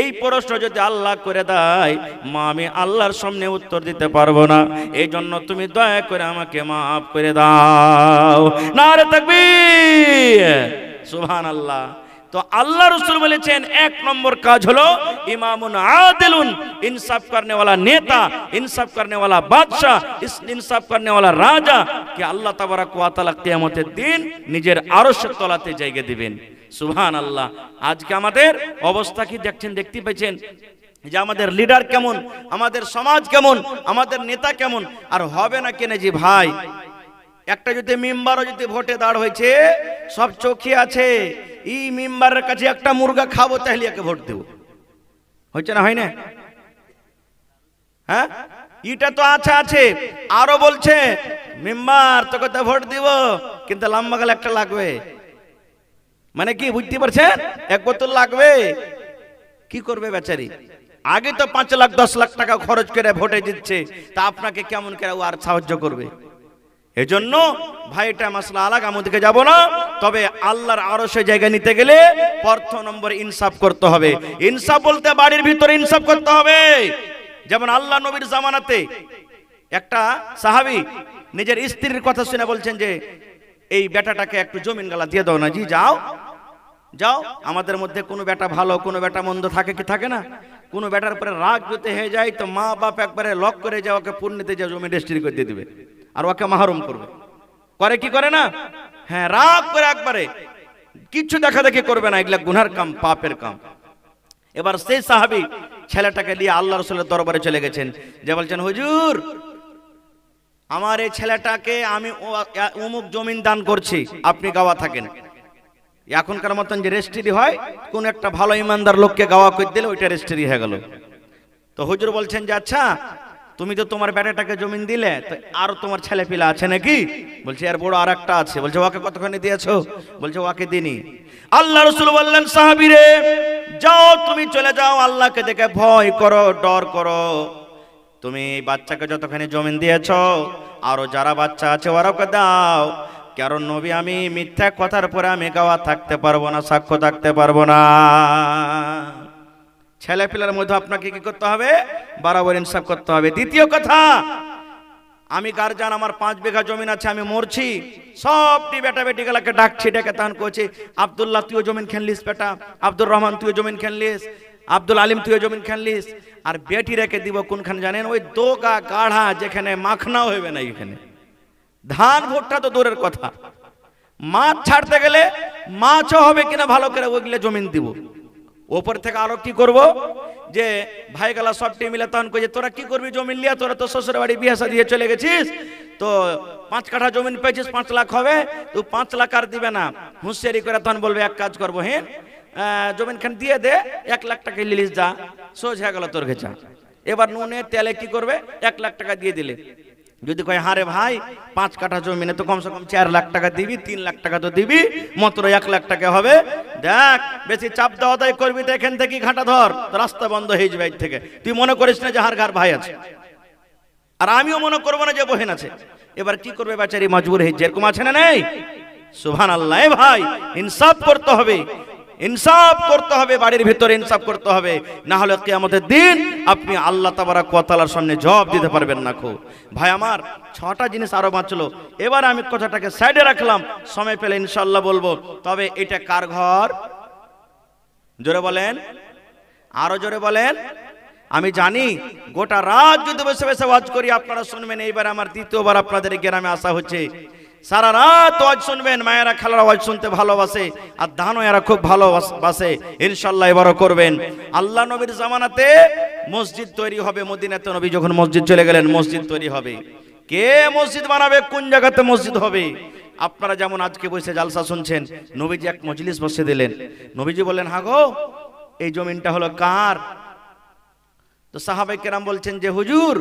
এই প্রশ্ন যদি আল্লাহ করে দেয়, মা আমি আল্লাহর সামনে উত্তর দিতে পারবো না। এই জন্য তুমি দয়া করে আমাকে মাফ করে দাও। নারে তাকবীর, সুবহানাল্লাহ। তো আল্লাহ রাসূল বলেছেন এক নম্বর কাজ হলো ইমামুন আদিলুন, ইনসাফ करने वाला नेता, इंसाफ करने वाला बादशाह, इंसाफ करने वाला राजा कि আল্লাহ তাবারক ওয়া তাআলা কিয়ামতের দিন নিজের আরশের তলাতে জায়গা দিবেন। সুবহানাল্লাহ। আজকে আমাদের অবস্থা কি দেখছেন, দেখতে পাচ্ছেন যে আমাদের লিডার কেমন, আমাদের সমাজ কেমন, আমাদের নেতা কেমন। আর হবে না কেন জি ভাই, একটা যদি মেম্বারও যদি ভোটে দাঁড় হয়েছে, সব চোখে আছে, এই মেম্বারের কাছে একটা মুরগা খাবো তাহলে একে ভোট দেব, হচ্ছে না? হয় না? হ্যাঁ, এটা তো আছে। আরো বলছে মেম্বার তোকে তো ভোট দিব, কিন্তু লম্বা গালে একটা লাগবে। মানে কি বুঝতে পারছেন? এক বোতল লাগবে। কি করবে বেচারি? আগে তো 5 লাখ 10 লাখ টাকা খরচ করে ভোটে জিতছে, তা আপনাকে কেমন করে ও আর সাহায্য করবে? এজন্য ভাই এটা মাসলা আলাদা, আমি ওদিকে যাব না। তবে আল্লাহর আরশে জায়গা নিতে গেলে প্রথম নম্বর ইনসাফ করতে হবে। ইনসাফ বলতে বাড়ির ভিতরে ইনসাফ করতে হবে। যেমন আল্লাহ নবীর জামানাতে একটা সাহাবী নিজের স্ত্রীর কথা শুনে বলছেন যে এই বেটাটাকে একটু জমিন গালা দিয়ে দাও না। জি যাও যাও। আমাদের মধ্যে কোনো বেটা ভালো, কোনো বেটা মন্দ থাকে কি থাকে না? কোনো বেটার উপরে রাগ যদি হয়ে যায় তো মা বাপ একবারে লক করে যাও, ওকে পূর্ণিতে যাও জমি রেজিস্ট্রি করে দিয়ে দিবে আর ওকে মাহরুম করবে। করে কি করে না? হ্যাঁ, রাগ করে একবারে কিচ্ছু দেখা দেখি করবে না, এগুলা গুনার কাম, পাপের কাম। এবার সেই সাহাবী ছেলেটাকে নিয়ে আল্লাহ রাসূলের দরবারে চলে গেছেন, যে বলছেন হুজুর আমার এই ছেলেটাকে আমি অমুক জমিন দান করছি, আপনি গাওয়া থাকেন। এখনকার মতন যে রেজিস্ট্রি হয়, কোন একটা ভালো ইমানদার লোককে গাওয়া করে দিলে ওইটা রেজিস্ট্রি হয়ে গেল। তো হুজুর বলছেন যে আচ্ছা তুমি তো তোমার বেটাটাকে জমিন দিলে, তো আর তোমার ছেলে পিলা আছে নাকি? বলছে আর বড় আর একটা আছে। বলছে ওকে কতখানি দিয়েছো? বলছে ওকে দিনি। আল্লাহ রাসূল বললেন সাহাবীরে যাও, তুমি চলে যাও, আল্লাহকে দেখে ভয় করো, ডর করো। তুমি বাচ্চাকে যতখানি জমিন দিয়েছো আরো যারা বাচ্চা আছে ওরাকে দাও। কারণ নবী আমি মিথ্যা কথার পরে আমি গাওয়া থাকতে পারবো না, সাক্ষ্য থাকতে পারবো না। ছেলে পিলার মধ্যে আপনাকে কি করতে হবে? বরাবর ইনসাফ করতে হবে। দ্বিতীয় কথা, আমি গার্জান, আমার 5 বিঘা জমিন আছে, আমি মরছি, সবটি বেটা বেটি গুলাকে ডাকছি, ডেকে তান করছি, আব্দুল্লাহ তুইও জমিন খেনলিস, বেটা আব্দুর রহমান তুইও জমিন খেনলিস, আব্দুল আলিম তুইও জমিন খেনলিস। আর বেটি রেখে দিব কোনখানে জানেন? ওই দোগা গাঢ়া যেখানে মাখনাও হবে না, এখানে ধান ভুট্টা তো দূরের কথা, মাছ ছাড়তে গেলে মাছও হবে কিনা ভালো করে ওইগুলো জমিন দিব। ওপর থেকে আরো কি করব, যে ভাই গালা সবটি মিলে তখন কই যে তোরা কি করবি জমিন লিয়া, তোরা তো শ্বশুর বাড়ি বিয়ে শাদী দিয়ে চলে গেছিস, তো 5 কাঠা জমিন পেয়েছিস, 5 লাখ হবে, তো 5 লাখ আর দিবে না। হুঁশিয়ারি করে তখন বলবে এক কাজ করবো, হ্যাঁ জমিন খান দিয়ে দে, 1 লাখ টাকা লিলিস, যা সোজা গেল তোর ঘেচা। এবার নুনে তেলে কি করবে, 1 লাখ টাকা দিয়ে দিলে, যদি কয় হারে ভাই 5 কাঠা জমিনে তো কমসে কম 4 লাখ টাকা দিবি, 3 লাখ টাকা তো দিবি, মাত্র 1 লাখ টাকা হবে, দেখ বেশি চাপ দেওয়া দায় করবি তো এখান থেকে ঘাটা ধর, রাস্তা বন্ধ হয়ে যাবে থেকে। তুই মনে করিস না যে হার ঘর ভাই আছে, আর আমিও মনে করবো না যে বহেন আছে। এবার কি করবে বেচারি, মজবুর হয়ে, যেরকম আছে না নেই, সুবহানাল্লাহ। ভাই ইনসাফ করতে হবে, ইনসাফ করতে হবে, বাড়ির ভিতরে ইনসাফ করতে হবে, না হলে কিয়ামতের দিন আপনি আল্লাহ তাবারক ওয়া তাআলার সামনে জবাব দিতে পারবেন না। খো ভাই আমার 6টা জিনিস আরো বাঁচলো, এবার আমি কথাটাকে সাইডে রাখলাম, সময় পেলে ইনশাআল্লাহ বলবো। তবে এটা কার ঘর? জোরে বলেন, আরো জোরে বলেন। আমি জানি গোটা রাত যদি বসে বসে ওয়াজ করি আপনারা শুনবেন, এইবার আমার দ্বিতীয়বার আপনাদের গ্রামে আসা হচ্ছে, সারা রাত ওয়াজ শুনবেন। মায়েরা খালারা ওয়াজ শুনতে ভালোবাসে, আর ধানও এরা খুব ভালোবাসে, ইনশাআল্লাহ এবারও করবেন। আল্লাহ নবীর জামানাতে মসজিদ তৈরি হবে, মদিনাতে নবী যখন মসজিদ চলে গেলেন মসজিদ তৈরি হবে। কে মসজিদ বানাবে, কোন জায়গাতে মসজিদ হবে? আপনারা যেমন আজকে বসে জালসা শুনছেন, নবীজি এক মজলিস বসে দিলেন, নবীজি বললেন হা গো এই জমিনটা হলো কার? তো সাহাবায়ে কেরাম বলছেন যে হুজুর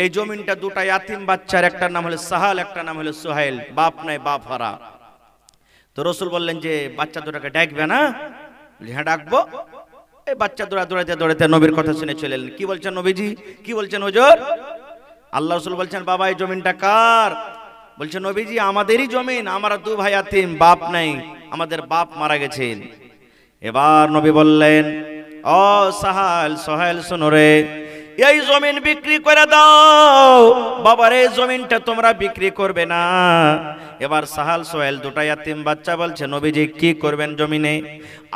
এই জমিনটা দুটা ইয়াতিম বাচ্চার, একটার নাম হলো সাহাল, একটার নাম হলো সুহাইল, বাপ নাই বাপ হারা। তো রাসূল বললেন যে বাচ্চা দুটাকে ডাকবে না? হ্যাঁ ডাকবো। এই বাচ্চা দৌড়াতে দৌড়াতে নবীর কথা শুনে চলে এলেন। কি বলছেন নবীজি, কি বলছেন হুজুর? আল্লাহ রাসূল বলছেন বাবা এই জমিনটা কার? বলছেন নবীজি আমাদেরই জমিন, আমরা 2 ভাই ইয়াতিম, বাপ নাই, আমাদের বাপ মারা গেছেন। এবার নবী বললেন ও সাহাল সোহেল শোনো রে, এই জমিন বিক্রি করে দাও। বাবার এই জমিনটা তোমরা বিক্রি করবে না। এবার সাহাল সোহেল দুটা ইয়াতিম বাচ্চা বলছে নবীজি কি করবেন জমিনে?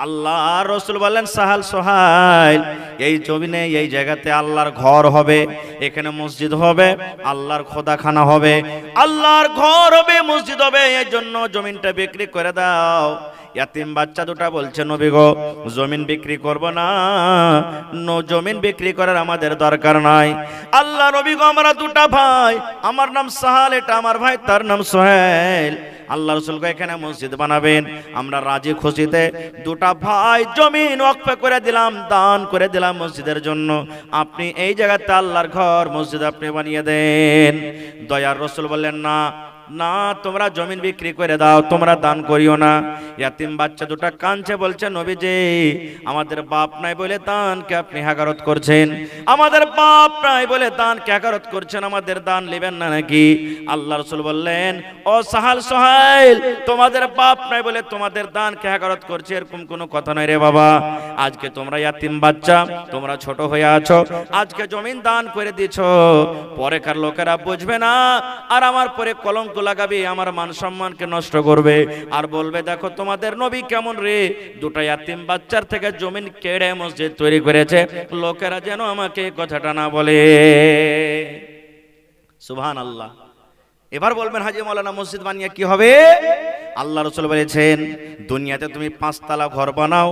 আল্লাহ রাসূল বললেন সাহাল সোহেল এই জমিনে এই জায়গাতে আল্লাহর ঘর হবে, এখানে মসজিদ হবে, আল্লাহর খোদাখানা হবে, আল্লাহর ঘর হবে, মসজিদ হবে, এই জন্য জমিনটা বিক্রি করে দাও। ইয়াতিম বাচ্চা দুটা বলছে নবী গো জমিন বিক্রি করব না, জমিন বিক্রি করার আমাদের দরকার নাই। আল্লাহ নবী গো আমরা 2টা ভাই, আমার নাম সাহাল, এটা আমার ভাই, তার নাম সোহেল। আল্লাহ রাসূল কো এখানে মসজিদ বানাবেন, আমরা রাজি খুশিতে 2টা ভাই জমিন ওয়াকফ করে দিলাম, দান করে দিলাম মসজিদের জন্য। আপনি এই জায়গাতে আল্লাহর ঘর মসজিদ আপনি বানিয়ে দেন। দয়ার রাসূল বললেন না না তোমরা জমিন বিক্রি করে দাও, তোমরা দান করিও না। ইয়াতিম বাচ্চা দুটা কাঁদছে, বলছে নবীজি আমাদের বাপ নাই বলে দানকে আপনি হাকারত করছেন, আমাদের বাপ নাই বলে দানকে হাকারত করছেন, আমাদের দান নেবেন না নাকি? আল্লাহ রাসূল বললেন ও সাহাল সোহাইল তোমাদের বাপ নাই বলে তোমাদের দানকে হাকারত করছে এরকম কোনো কথা নয় রে বাবা। আজকে তোমরা ইয়াতিম বাচ্চা, তোমরা ছোট হয়ে আছো, আজকে জমিন দান করে দিয়েছো, পরেকার লোকেরা বুঝবে না আর আমার পরে কলঙ্ক লাগাবে, আমার মান সম্মানকে নষ্ট করবে, আর বলবে দেখো তোমাদের নবী কেমন রে, 2টা ইয়াতিম বাচ্চার থেকে জমিন কেড়ে মসজিদ তৈরি করেছে, লোকেরা যেন আমাকে কথাটা না বলে। সুবহানাল্লাহ। এবার বলবেন হাজী মাওলানা মসজিদ বানিয়ে কি হবে? আল্লাহ রাসূল বলেছেন দুনিয়াতে তুমি 5 তলা ঘর বানাও,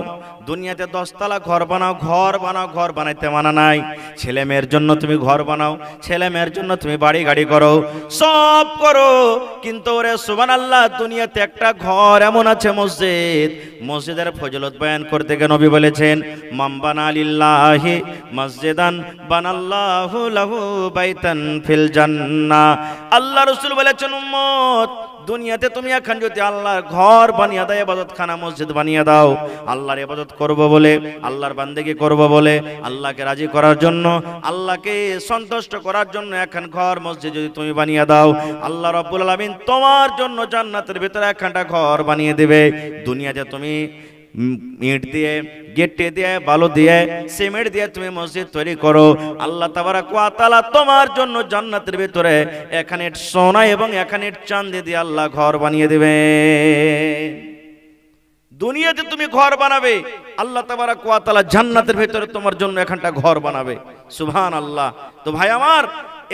দুনিয়াতে 10 তলা ঘর বানাও, ঘর বানাও, ঘর বানাইতে মানা নাই। ছেলে মেয়ের জন্য তুমি ঘর বানাও, ছেলে মেয়ের জন্য তুমি বাড়ি গাড়ি করো, সব করো, কিন্তু ওরে সুবহানাল্লাহ দুনিয়াতে একটা ঘর এমন আছে মসজিদ, মসজিদের ফজিলত বয়ান করতে গিয়ে নবী বলেছেন মান বানা লিল্লাহি মসজিদান বানাল্লাহু লাহু বাইতান ফিল জান্নাহ। আল্লাহ রাসূল বলেছেন উম্মত দুনিয়াতে তুমি এখন যদি আল্লাহর ঘর বানিয়ে দাও, ইবাদতখানা মসজিদ বানিয়ে দাও, আল্লাহর ইবাদত করব বলে, আল্লাহর বান্দেগি করব বলে, আল্লাহকে রাজি করার জন্য, আল্লাহকে সন্তুষ্ট করার জন্য এখন ঘর মসজিদ যদি তুমি বানিয়ে দাও, আল্লাহ রাব্বুল আলামিন তোমার জন্য জান্নাতের ভিতরে একখানা ঘর বানিয়ে দেবে। দুনিয়াতে তুমি ইট দিয়ে, গেটে দিয়ে, বালু দিয়ে, সিমেন্ট দিয়ে তুমি মসজিদ তৈরি করো, আল্লাহ তাবারাক ওয়া তাআলা তোমার জন্য জান্নাতের ভিতরে এখানে সোনা এবং এখানে চাঁদি দিয়ে আল্লাহ ঘর বানিয়ে দেবে। দুনিয়াতে তুমি ঘর বানাবে, আল্লাহ তাবারাক ওয়া তাআলা জান্নাতের ভিতরে তোমার জন্য এখানটা ঘর বানাবে। সুবহানাল্লাহ। তো ভাই আমার,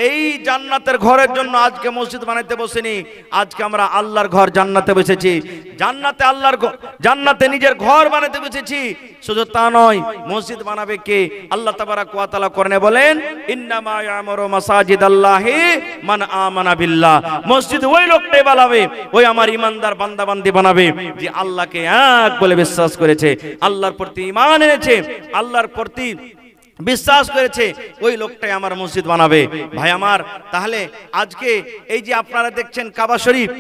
এই জান্নাতের ঘরের জন্য আজকে মসজিদ বানাইতে বসেনি, আজকে আমরা আল্লাহর ঘর জান্নাতে বসেছি। জান্নাতে আল্লাহর জান্নাতে নিজের ঘর বানাতে বসেছি। শুধু তা নয়, মসজিদ বানাবে কে? আল্লাহ তাবারাক ওয়া তাআলা কোরআনে বলেন, ইন্নামা ইয়ামুরু মাসাজিদাল্লাহি মান আমানা বিল্লাহ। মসজিদ ওই লোকটাই বানাবে, ওই আমার ইমানদার বান্দা বান্দি বানাবে যে আল্লাহকে এক বলে বিশ্বাস করেছে, আল্লাহর প্রতি ঈমান এনেছে, আল্লাহর প্রতি বিশ্বাস করেছে, ওই লোকটাই আমার মসজিদ বানাবে। ভাই আমার, তাহলে আজকে এই যে আপনারা দেখছেন কাবা শরীফ,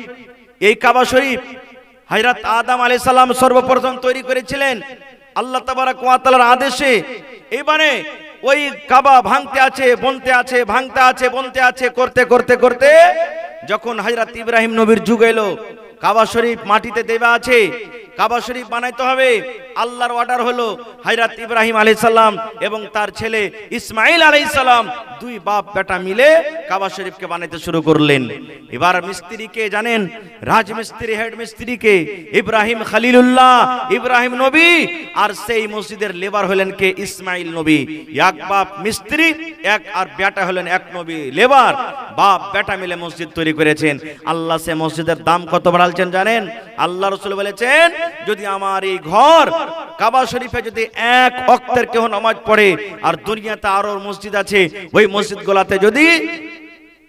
এই কাবা শরীফ হযরত আদম আলাইহিস সালাম সর্বপ্রথম তৈরি করেছিলেন আল্লাহ তাবারাক ওয়া তাআলার আদেশে। এবারে ওই কাবা ভাঙতে আছে, বনতে আছে, ভাঙতে আছে, বনতে আছে, করতে করতে করতে যখন হযরত ইব্রাহিম নবীর যুগ এলো, কাবা শরীফ মাটিতে দেওয়া আছে, কাবা শরীফ বানাইতে হবে। আল্লাহর অর্ডার হলো, হযরত ইব্রাহিম আলাইহিস সালাম এবং তার ছেলে ইসমাঈল আলাইহিস সালাম দুই বাপ বেটা মিলে কাবা শরীফকে বানাইতে শুরু করলেন। এবার মিস্ত্রিকে জানেন, রাজমিস্ত্রি, হেড মিস্ত্রিকে ইব্রাহিম খলিলুল্লাহ, ইব্রাহিম নবী, আর সেই মসজিদের লেবার হলেন কে? ইসমাঈল নবী। এক বাপ মিস্ত্রি, এক আর বেটা হলেন এক নবী লেবার, বাপ বেটা মিলে মসজিদ তৈরি করেছেন। আল্লাহ সে মসজিদের দাম কত বাড়ালছেন জানেন? আল্লাহ রাসূল বলেছেন, যদি আমার এই ঘর কাবা শরীফে যদি এক ওয়াক্তের কেউ নামাজ পড়ে, আর দুনিয়াতে আরো মসজিদ আছে, ওই মসজিদগুলোতে যদি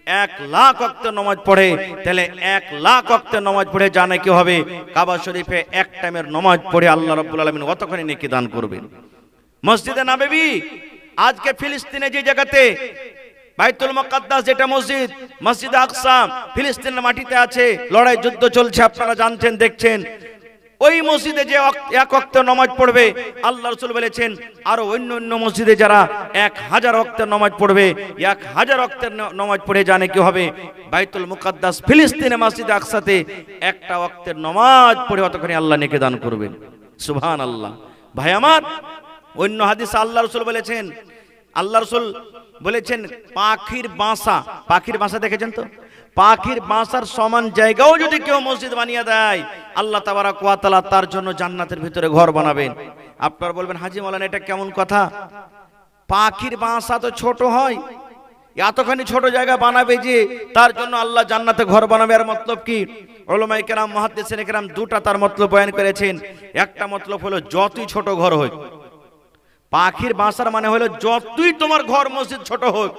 1,00,000 ওয়াক্ত নামাজ পড়ে, তাহলে 1,00,000 ওয়াক্ত নামাজ পড়ে জানে কি হবে? কাবা শরীফে এক টাইমের নামাজ পড়ে আল্লাহ রাব্বুল আলামিন অতখানি নেকি দান করবেন। মসজিদে নববী আজকে ফিলিস্তিনে যে জায়গাতে বাইতুল মুকাদ্দাস, যেটা মসজিদ, মসজিদ আকসা ফিলিস্তিনের মাটিতে আছে, লড়াই যুদ্ধ চলছে, আপনারা জানছেন, দেখছেন। ওই মসজিদে যে এক ওয়াক্ত নামাজ পড়বে, আল্লাহ রাসূল বলেছেন, আর অন্য অন্য মসজিদে যারা 1000 ওয়াক্তের নামাজ পড়বে, 1000 ওয়াক্তের নামাজ পড়ে জানে কি হবে? বাইতুল মুকাদ্দাস ফিলিস্তিনে মসজিদ আকসাতে একটা ওয়াক্তের নামাজ পড়ে অতখানি আল্লাহ নেকি দান করবেন। সুবহানাল্লাহ। ভাই আমার, অন্য হাদিসে আল্লাহ রাসূল বলেছেন, আল্লাহ রাসূল বলেছেন, পাখির বাসা, পাখির বাসা দেখেছেন তো? পাখির বাসার সমান জায়গাও যদি কেউ মসজিদ বানিয়ে দেয়, আল্লাহ তাবারাক ওয়া তাআলা তার জন্য জান্নাতের ভিতরে ঘর বানাবেন। আপনারা বলবেন, হাজী মাওলানা এটা কেমন কথা? পাখির বাসা তো ছোট হয়, এতখানি ছোট জায়গা বানাবে যে তার জন্য আল্লাহ জান্নাতে ঘর বানাবে, এর মতলব কি? উলামায়ে কেরাম, মুহাদ্দিসিনে কেরাম দুটা তার মতলব বয়ান করেছেন। একটা মতলব হলো, যতই ছোট ঘর হোক, পাখির বাসার মানে হলো যতই তোমার ঘর মসজিদ ছোট হোক,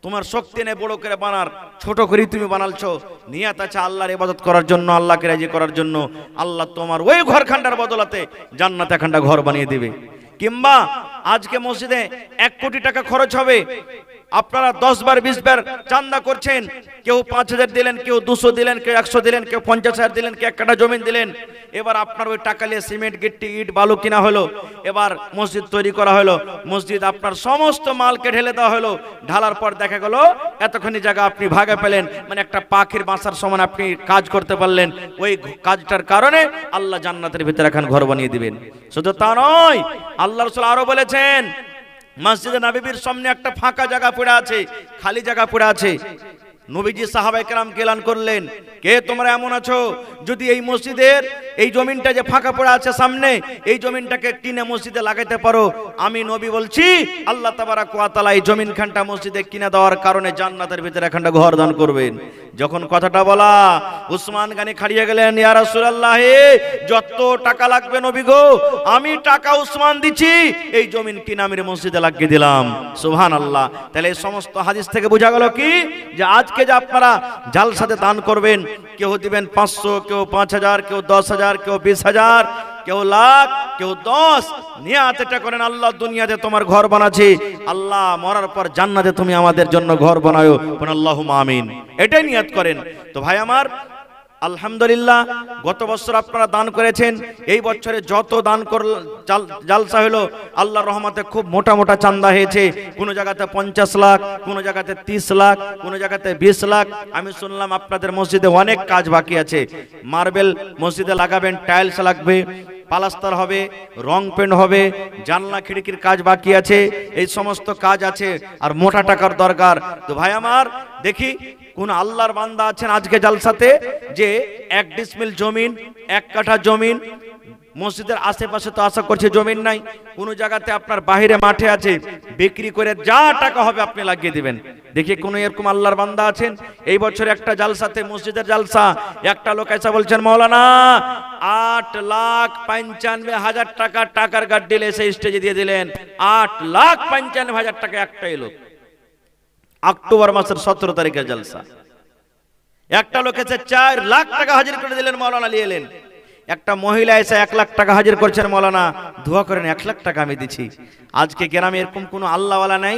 তোমার শক্তি নেই বড় করে বানার, ছোট করে তুমি বানালছো, নিয়ত আছে আল্লাহর ইবাদত করার জন্য, আল্লাহকে রাজি করার জন্য, আল্লাহ তোমার ওই ঘরখান্ডার বদলাতে জান্নাতে একখানা ঘর বানিয়ে দিবে। কিংবা আজকে মসজিদে 1 কোটি টাকা খরচ হবে, আপনারা 10 বার 20 বার চান্দা করছেন, কেউ 5000 দিলেন, কেউ 200 দিলেন, কেউ 100 দিলেন, কেউ 50,000 দিলেন, কেউ 1 কাঠা জমি দিলেন। এবার আপনার ওই টাকা নিয়ে সিমেন্ট, গিট্টি, ইট, বালু কিনা হলো, এবার মসজিদ তৈরি করা হলো, মসজিদ আপনার সমস্ত মালকে ঢেলে দেওয়া হলো, ঢালার পর দেখা গেল এতখানি জায়গা আপনি ভাগে পেলেন, মানে একটা পাখির বাসার সমান আপনি কাজ করতে পারলেন। ওই কাজটার কারণে আল্লাহ জান্নাতের ভিতরে এখন ঘর বানিয়ে দিবেন। শুধু তা নয়, আল্লাহ রাসূল আরো বলেছেন, মসজিদে নববীর সামনে একটা ফাঁকা জায়গা পড়ে আছে, খালি জায়গা পড়ে আছে। নবীজি সাহাবায়ে কেরামকে এলান করলেন, কে তোমরা এমন আছো, যদি এই মসজিদের এই জমিনটা যে ফাঁকা পড়ে আছে সামনে, এই জমিনটাকে কিনে মসজিদে লাগাইতে পারো, আমি নবী বলছি আল্লাহ তাবারাক ওয়া তাআলা এই জমিনখানটা মসজিদে কিনে দেওয়ার কারণে জান্নাতের ভিতরে একখানা ঘর দান করবেন। যখন কথাটা বলা, উসমান গানি খাড়িয়ে গেলেন, ইয়া রাসূলুল্লাহ, যত টাকা লাগবে নবী গো, আমি টাকা উসমান দিচ্ছি, এই জমিন কিনে আমি মসজিদে লাগিয়ে দিলাম। সুবহানাল্লাহ। তাহলে এই সমস্ত হাদিস থেকে বোঝা গেল কি, যে আজকে যে আপনারা জালসাতে দান করবেন, কেউ দিবেন 500, কেউ 5000, কেউ 10,000, কেউ 20,000, কেউ লাখ, কেউ 10, নিয়ত এটা করেন, আল্লাহ দুনিয়াতে তোমার ঘর বানাচ্ছি, আল্লাহ মরার পর জান্নাতে তুমি আমাদের জন্য ঘর বানায়ো, আল্লাহুম্মা আমিন, এটাই নিয়ত করেন। তো ভাই আমার, আলহামদুলিল্লাহ, গত বছর আপনারা দান করেছেন, এই বছরে যত দান জালসা হলো, আল্লাহর রহমতে খুব মোটা মোটা চান্দা হয়েছে। কোন জায়গাতে 50 লাখ, কোন জায়গাতে 30 লাখ, কোন জায়গাতে 20 লাখ। আমি শুনলাম আপনাদের মসজিদে অনেক কাজ বাকি আছে, মার্বেল মসজিদে লাগাবেন, টাইলস লাগবে, পালাস্তার হবে, রং পেন্ট হবে, জানলা খিড়কির কাজ বাকি আছে, এই সমস্ত কাজ আছে, আর মোটা টাকার দরকার। তো ভাই আমার দেখি কোন আল্লাহর বান্দা আছেন আজকে জালসাতে যে 1 ডিসমিল জমিন, 1 কাঠা জমিন, মসজিদের আশেপাশে তো আশা করছে জমিন নাই, কোন জায়গাতে আপনার বাইরে মাঠে আছে, বিক্রি করে যা টাকা হবে আপনি লাগিয়ে দিবেন। দেখি কোন এরকম আল্লাহর বান্দা আছেন? এই বছর একটা জালসাতে, মসজিদের জালসা, একটা লোক এসে বলছেন মাওলানা 8,95,000 টাকা টাকার গাড্ডিল এসে স্টেজে দিয়ে দিলেন। 8,95,000 টাকা একটাই লোক, অক্টোবর মাসের 17 তারিখের জালসা। একটা লোক এসে 4 লাখ টাকা হাজির করে দিলেন, মাওলানা নিয়ে এলেন। একটা মহিলা এসে 1 লাখ টাকা হাজির করছেন, মাওলানা দোয়া করেন 1 লাখ টাকা আমি দিচ্ছি। আজকে গ্রামে এরকম কোনো আল্লাহওয়ালা নাই?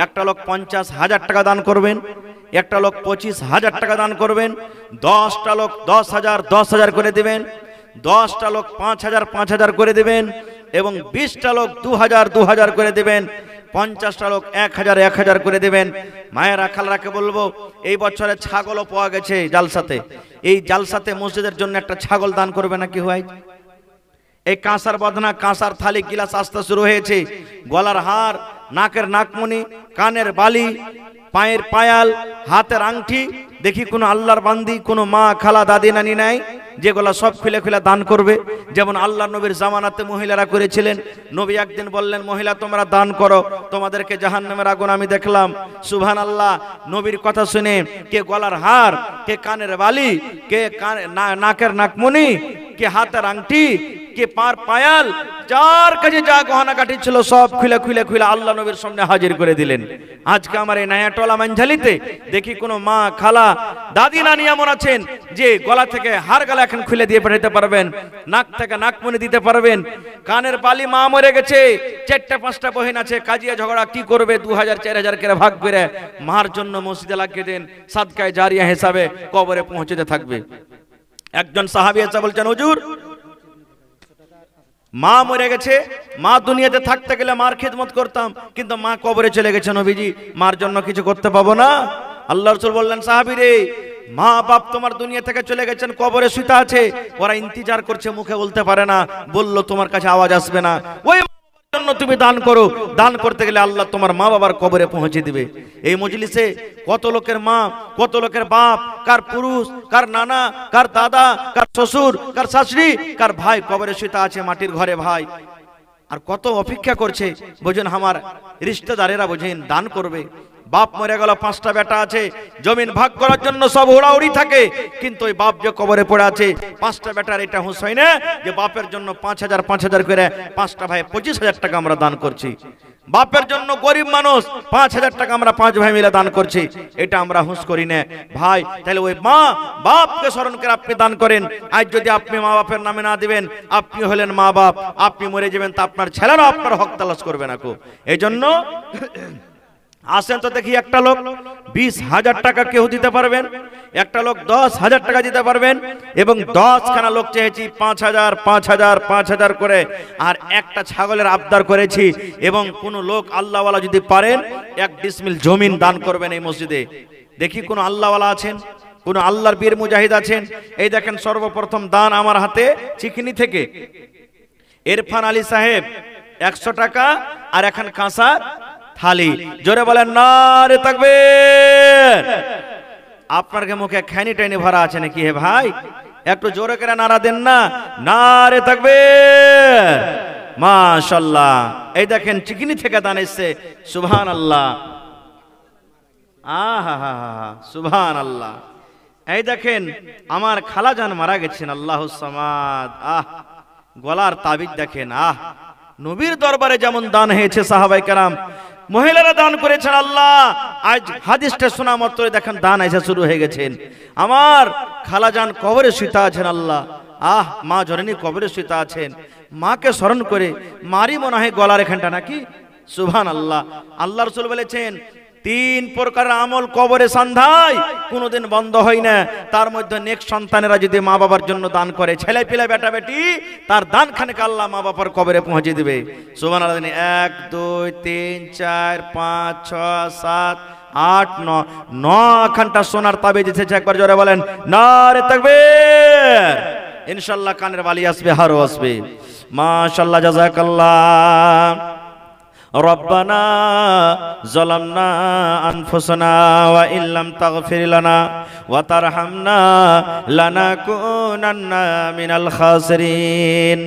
একটা লোক 50,000 টাকা দান করবেন, একটা লোক 25,000 টাকা দান করবেন, 10টা লোক 10,000 করে দিবেন, 10টা লোক 5,000 করে দিবেন, এবং 20টা লোক 2,000 করে দিবেন, 50টা লোক 1,000 করে দিবেন। মায়েরা খালারাকে বলবো, এই বছরে ছাগলও পাওয়া গেছে জালসাতে, এই জালসাতে মসজিদের জন্য একটা ছাগল দান করবে নাকি হয়? এই কাঁসার বদনা, কাঁসার থালি, গিলাস আসতে শুরু হয়েছে, গলার হার, নাকের নাকমণি, কানের বালি, পায়ের পায়াল, হাতের আংটি। দেখি কোনো আল্লাহর বান্দি, কোনো মা খালা দাদি নানি নাই যেগুলা সব খুলে খুলে দান করবে, যেমন আল্লাহ নবীর জামানাতে মহিলারা করেছিলেন। নবী একদিন বললেন, মহিলা তোমরা দান করো, তোমাদেরকে জাহান্নামের আগুন আমি দেখলাম। সুবহানাল্লাহ। নবীর কথা শুনে কে গলার হার, কে কানের বালি, কে নাকের নাকমণি, কে হাতের আংটি, কে পার পায়াল, যার কাছে যা গহনা কাঠি ছিল সব খুলে খুলে খুলে আল্লাহ নবীর সামনে হাজির করে দিলেন। আজকে আমার এই নায়াটোলা মানঝালিতে দেখি কোনো মা খালা দাদি নানি এমন আছেন যে গলা থেকে হার গালা এখন খুলে দিয়ে পাঠাতে পারবেন, নাক থেকে নাকমণি দিতে পারবেন, কানের বালি, মা মরে গেছে, 4টা 5টা বহিন আছে, কাজিয়া ঝগড়া কি করবে, 2,000 4,000 করে ভাগ করে মার জন্য মসজিদে লাগিয়ে দেন, সাদকায়ে জারিয়া হিসাবে কবরে পৌঁছতে থাকবে। একজন সাহাবী এসে বলছেন, হুজুর মা মরে গেছে, মা দুনিয়াতে থাকতে গেলে মার খেদমত করতাম, কিন্তু মা কবরে চলে গেছে, নবীজি মার জন্য কিছু করতে পাবো না? আল্লাহ রাসূল বললেন, সাহাবী রে, মা বাপ তোমার দুনিয়া থেকে চলে গেছেন, কবরে শুতে আছে, ওরা ইন্তজার করছে, মুখে বলতে পারে না, বললো তোমার কাছে আওয়াজ আসবে না, ওই জন্য তুমি দান করো, দান করতে গেলে আল্লাহ তোমার মা বাবার কবরে পৌঁছে দিবে। এই মজলিসে কত লোকের মা, কত লোকের বাপ, কার পুরুষ, কার নানা, কার দাদা, কার শ্বশুর, কার শাশুড়ি, কার ভাই কবরে শুতে আছে, মাটির ঘরে ভাই, আর কত অপেক্ষা করছে, বুঝেন আমার রিশতেদারেরা, বুঝেন দান করবে। বাপ মরে গেল, 5টা বেটা আছে, জমিন ভাগ করার জন্য সব উড়াউড়ি থাকে, কিন্তু ওই বাপ যে কবরে পড়ে আছে, 5টা বেটার এটা হুঁশ হয় না যে বাপের জন্য 5,000 করে 5টা ভাই 25,000 টাকা আমরা দান করছি। বাপের জন্য গরিব মানুষ 5,000 টাকা আমরা 5 ভাই মিলে দান করছি, এটা আমরা হুঁশ করি না ভাই। তাহলে ওই মা বাপকে স্মরণ করে আপনি দান করেন। আজ যদি আপনি মা বাপের নামে না দিবেন, আপনি হলেন মা বাপ, আপনি মরে যাবেন, তা আপনার ছেলেরা আপনার হক তালাশ করবে না কো। এই জন্য আসেন তো দেখি, একটা লোক 20,000 টাকা কেউ দিতে পারবেন, একটা লোক 10,000 টাকা দিতে পারবেন, এবং 10খানা লোক চেয়েছি 5,000 করে, আর একটা ছাগলের আবদার করেছি। এবং কোন লোক আল্লাহওয়ালা যদি পারেন 1 ডিসমিল জমিন দান করবেন এই মসজিদে। দেখি কোন আল্লাহওয়ালা আছেন, কোন আল্লাহর বীর মুজাহিদ আছেন? এই দেখেন সর্বপ্রথম দান আমার হাতে চিকনি থেকে ইরফান আলী সাহেব 100 টাকা, আর এখন কাঁসা থালি। জোরে বলেন নারে তাকবীর। আপনার মুখে খানি টাইনি ভরা আছে নাকি হে ভাই? একটু জোরে করে নারা দেন না, নারে তাকবীর। মাশাআল্লাহ। এই দেখেন চিকনি থেকে দান এসেছে, সুবহানাল্লাহ, আহা সুবহানাল্লাহ। এই দেখেন আমার খালাজান মারা গেছেন, আল্লাহুস সামাদ। গলার তাবিজ দেখেন, নবীর দরবারে যেমন দান হয়েছে, সাহাবায়ে কেরাম মহিলারা দান করেছেন। আল্লাহ আজ হাদিসটা শোনা মাত্র দেখেন দান এসে শুরু হয়ে গেছেন। আমার খালাজান কবরে শুতে আছেন, আল্লাহ মা জননী কবরে শুতে আছেন, মাকে স্মরণ করে মারি মনে হয় গলার এখানটা নাকি, সুবহানাল্লাহ। আল্লাহ রাসূল বলেছেন 3 প্রকারের আমল কবরে সন্ধ্যায় কোনোদিন বন্ধ হয় না। তার মধ্যে নেক সন্তানেরা যদি মা বাবার জন্য দান করে, ছেলে পিলে বেটা বেটি, তার দান খানেক আল্লাহ মা বাবার কবরে পৌঁছে দিবে। সুবহানাল্লাহ। 1 2 3 4 5 6 7 8 9 ঘন্টা সোনার তাবিজ এসেছে। একবার জোরে বলেন নারে তাকবীর। ইনশাআল্লাহ কানের বালি আসবে, হারও আসবে। মাশাআল্লাহ, জাযাকাল্লাহ। রব্বানা যালামনা আনফুসানা ওয়া ইল্লাম তাগফির লানা ওয়া তারহামনা লানাকুনান্না মিনাল খাসিরিন।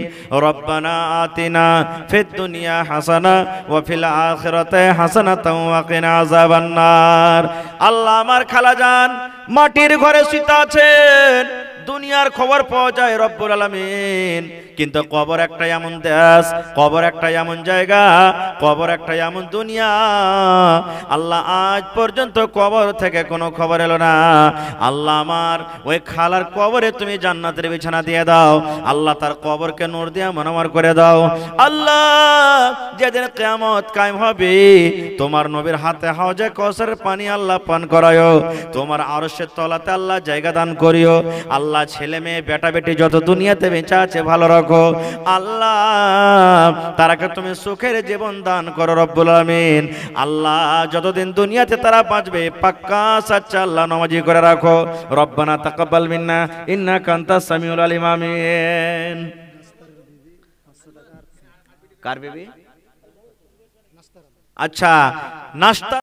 রব্বানা আতিনা ফিদ দুনিয়া হাসানা ওয়া ফিল আখিরাতি হাসানাতাও ওয়া কিনা আযাবান নার। আল্লাহ, আমার খালাজান মাটির ঘরে শুতে আছেন, দুনিয়ার খবর পাওয়া যায় রব্বুল আলামিন, কিন্তু কবর একটা এমন দেশ, কবর একটা এমন জায়গা, কবর একটা এমন দুনিয়া। আল্লাহ, আজ পর্যন্ত কবর থেকে কোনো খবর এলো না। আল্লাহ, আমার ওই খালার কবরে তুমি জান্নাতের বিছানা দিয়ে দাও। আল্লাহ, তার কবরকে নূর দিয়ে মনোমর করে দাও। আল্লাহ, যেদিন কিয়ামত কায়েম হবে, তোমার নবীর হাতে হাওজে কাউসারের পানি আল্লাহ পান করায়ো, তোমার আরশের তলাতে আল্লাহ জায়গা দান করিও। আল্লাহ, ছেলে মেয়ে বেটা বেটি যত দুনিয়াতে বেঁচে আছে ভালো রাখো। আল্লাহ, তারাকে তুমি সুখের জীবন দান করো রব্বুল আলামিন। আল্লাহ, যতদিন দুনিয়াতে তারা বাঁচবে পাক্কা সাচ্চা আল্লাহ নামাজি করে রাখো। রব্বানা তাকাব্বাল মিন্না ইন্নাকা আনতাস সামিউল আলিম। আমিন। কার বেবি? আচ্ছা, নাস্তা